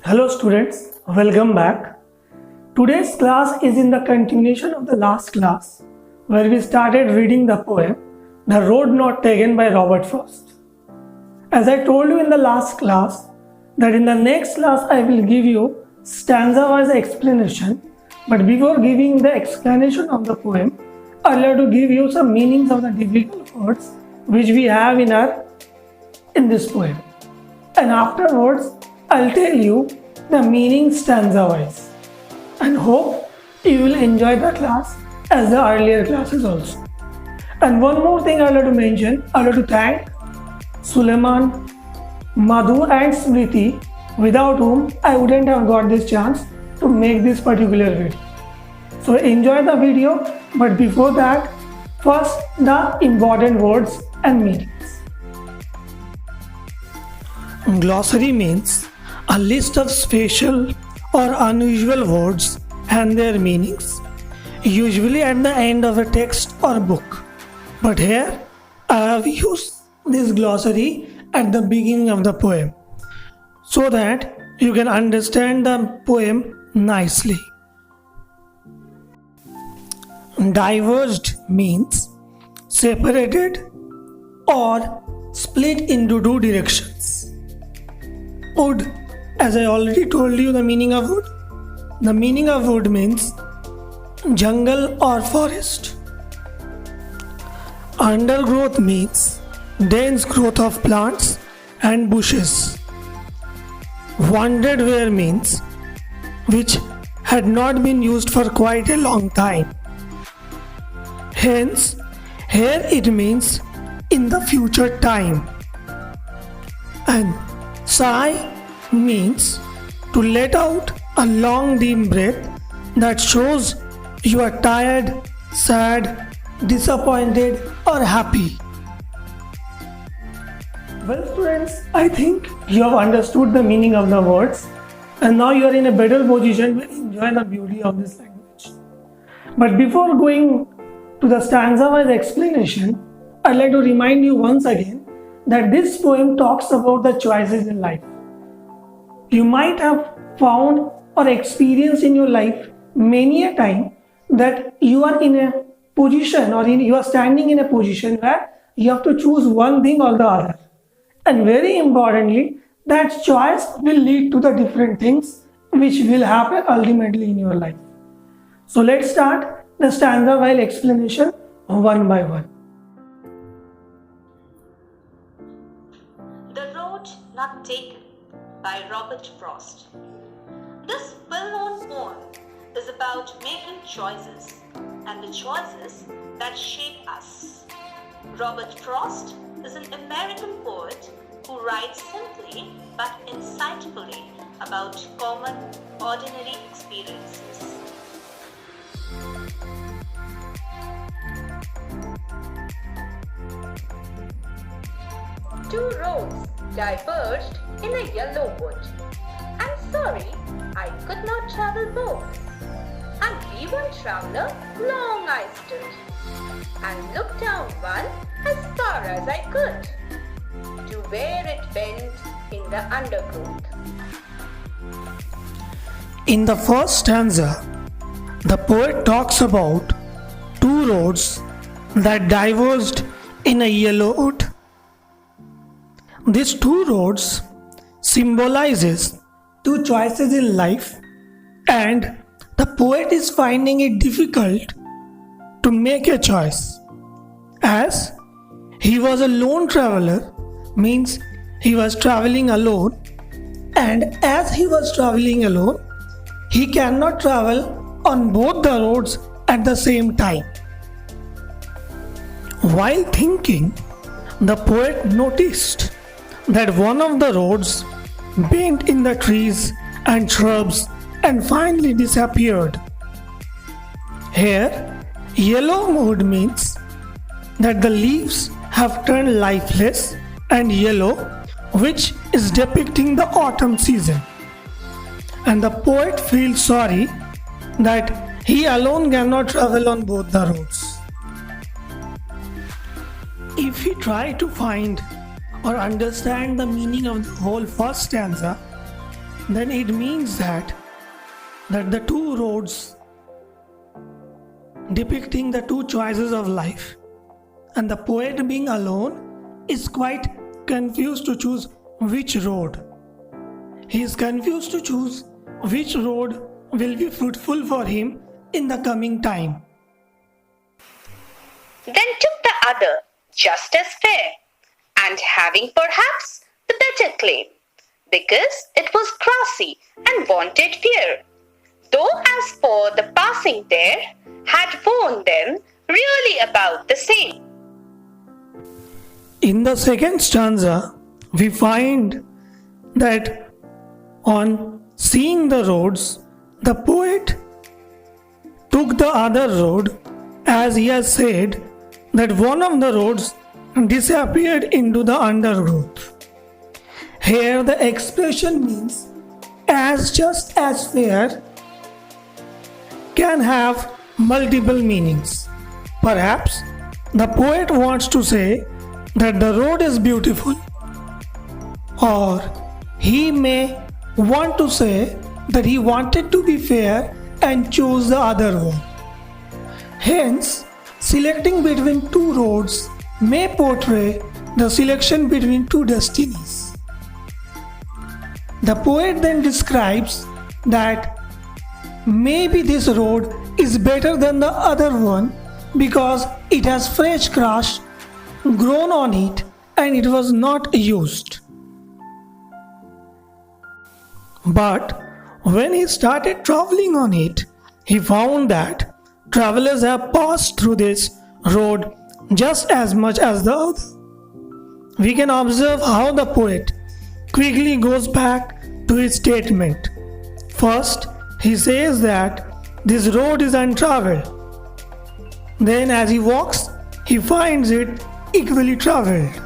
Hello students, welcome back. Today's class is in the continuation of the last class where we started reading the poem The Road Not Taken by Robert Frost. As I told you in the last class that in the next class I will give you stanza-wise explanation, but before giving the explanation of the poem, I'd like to give you some meanings of the difficult words which we have in this poem. And afterwards, I'll tell you the meaning stanza-wise. And hope you will enjoy the class as the earlier classes also. And one more thing I'd like to mention, I'd like to thank Suleiman, Madhu and Smriti, without whom I wouldn't have got this chance to make this particular video. So enjoy the video, but before that, first the important words and meanings. Glossary means a list of special or unusual words and their meanings, usually at the end of a text or book. But here I have used this glossary at the beginning of the poem so that you can understand the poem nicely. Diverged means separated or split into two directions. Wood, as I already told you the meaning of wood. The meaning of wood means jungle or forest. Undergrowth means dense growth of plants and bushes. Wandered wear means which had not been used for quite a long time. Hence, here it means in the future time. And sigh means to let out a long deep breath that shows you are tired, sad, disappointed or happy. Well students, I think you have understood the meaning of the words and now you are in a better position to enjoy the beauty of this language. But before going to the stanza-wise explanation, I'd like to remind you once again that this poem talks about the choices in life. You might have found or experienced in your life many a time that you are in a position or you are standing in a position where you have to choose one thing or the other. And very importantly, that choice will lead to the different things which will happen ultimately in your life. So let's start the stanza-wise explanation one by one. The Road Not Taken by Robert Frost. This well-known poem is about making choices and the choices that shape us. Robert Frost is an American poet who writes simply but insightfully about common, ordinary experiences. Two roads diverged in a yellow wood. I'm sorry, I could not travel both. And we one traveller long I stood, and looked down one as far as I could, to where it bent in the undergrowth. In the first stanza, the poet talks about two roads that diverged in a yellow wood. These two roads symbolizes two choices in life, and the poet is finding it difficult to make a choice, as he was a lone traveler, means he was traveling alone, and as he was traveling alone, he cannot travel on both the roads at the same time. While thinking, the poet noticed that one of the roads bent in the trees and shrubs and finally disappeared. Here, yellow wood means that the leaves have turned lifeless and yellow, which is depicting the autumn season. And the poet feels sorry that he alone cannot travel on both the roads. If we try to find or understand the meaning of the whole first stanza, then it means that the two roads depicting the two choices of life, and the poet being alone is quite confused to choose which road. He is confused to choose which road will be fruitful for him in the coming time. Then took the other, just as fair, and having perhaps the better claim, because it was grassy and wanted fear, though as for the passing there, had worn them really about the same. In the second stanza, we find that on seeing the roads, the poet took the other road, as he has said that one of the roads disappeared into the undergrowth. Here the expression means as just as fair can have multiple meanings. Perhaps the poet wants to say that the road is beautiful, or he may want to say that he wanted to be fair and chose the other one. Hence, selecting between two roads may portray the selection between two destinies. The poet then describes that maybe this road is better than the other one because it has fresh grass grown on it and it was not used. But when he started traveling on it, he found that travelers have passed through this road just as much as the other. We can observe how the poet quickly goes back to his statement. First, he says that this road is untraveled. Then, as he walks, he finds it equally traveled.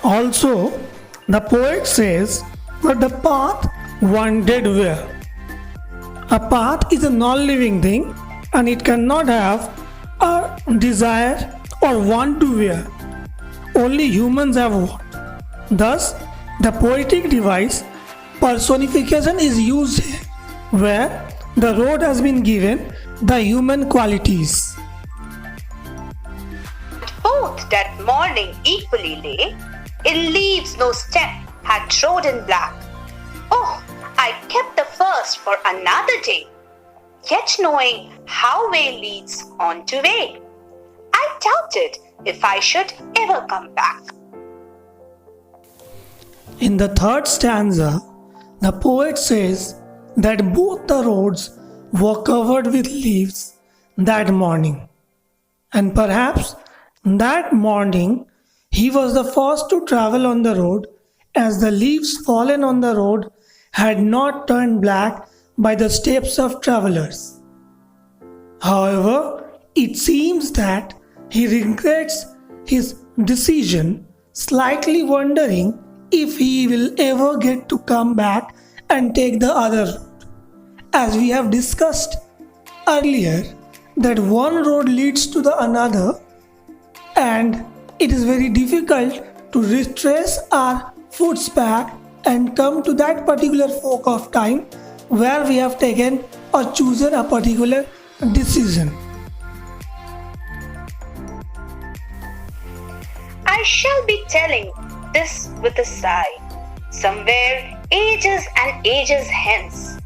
Also, the poet says that the path one did wear. A path is a non-living thing and it cannot have a desire or want to wear. Only humans have want. Thus, the poetic device personification is used here, where the road has been given the human qualities. Both that morning equally lay, in leaves no step had trodden black. Oh, I kept the first for another day, yet knowing how way leads on to way, I doubted if I should ever come back. In the third stanza, the poet says that both the roads were covered with leaves that morning, and perhaps that morning he was the first to travel on the road, as the leaves fallen on the road had not turned black by the steps of travelers. However, it seems that he regrets his decision, slightly wondering if he will ever get to come back and take the other road. As we have discussed earlier, that one road leads to the another, and it is very difficult to retrace our footsteps back and come to that particular fork of time where we have taken or chosen a particular decision. I shall be telling this with a sigh. Somewhere ages and ages hence,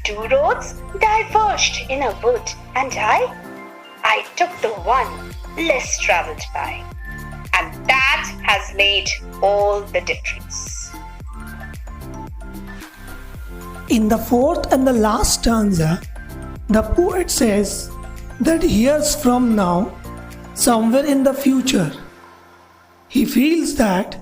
two roads diverged in a wood, and I took the one less travelled by, and that has made all the difference. In the fourth and the last stanza, the poet says that years from now, somewhere in the future, he feels that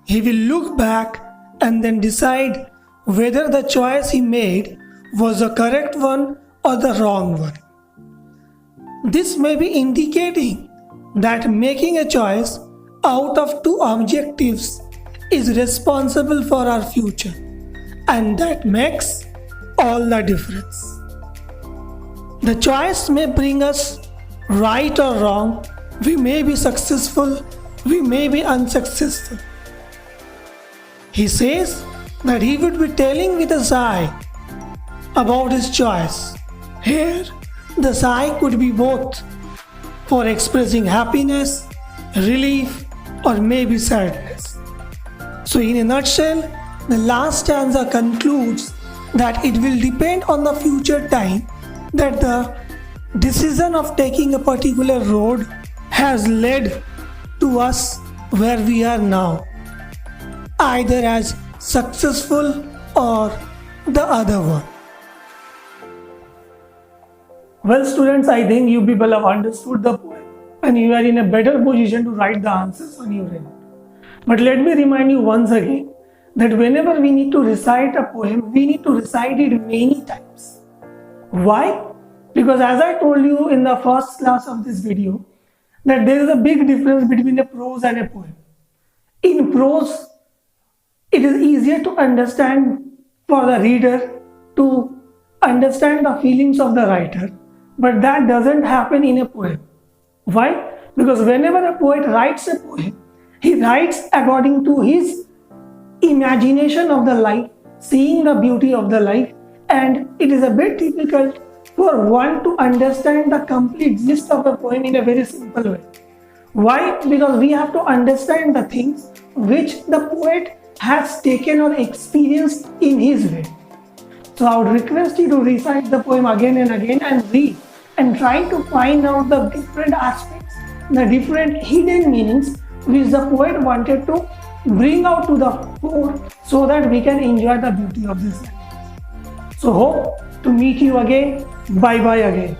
he will look back and then decide whether the choice he made was the correct one or the wrong one. This may be indicating that making a choice out of two objectives is responsible for our future, and that makes all the difference. The choice may bring us right or wrong. We may be successful, we may be unsuccessful. He says that he would be telling with a sigh about his choice. Here, the sigh could be both for expressing happiness, relief, or maybe sadness. So, in a nutshell, the last stanza concludes that it will depend on the future time that the decision of taking a particular road has led to us where we are now, either as successful or the other one. Well, students, I think you people have understood the poem and you are in a better position to write the answers on your end. But let me remind you once again that whenever we need to recite a poem, we need to recite it many times. Why? Because as I told you in the first class of this video, that there is a big difference between a prose and a poem. In prose, it is easier to understand for the reader to understand the feelings of the writer, but that doesn't happen in a poem. Why? Because whenever a poet writes a poem, he writes according to his imagination of the life, seeing the beauty of the life, and it is a bit difficult for one to understand the complete gist of a poem in a very simple way. Why? Because we have to understand the things which the poet has taken or experienced in his way. So I would request you to recite the poem again and again and read and try to find out the different aspects, the different hidden meanings which the poet wanted to bring out to the fore so that we can enjoy the beauty of this language. So hope to meet you again. Bye bye again.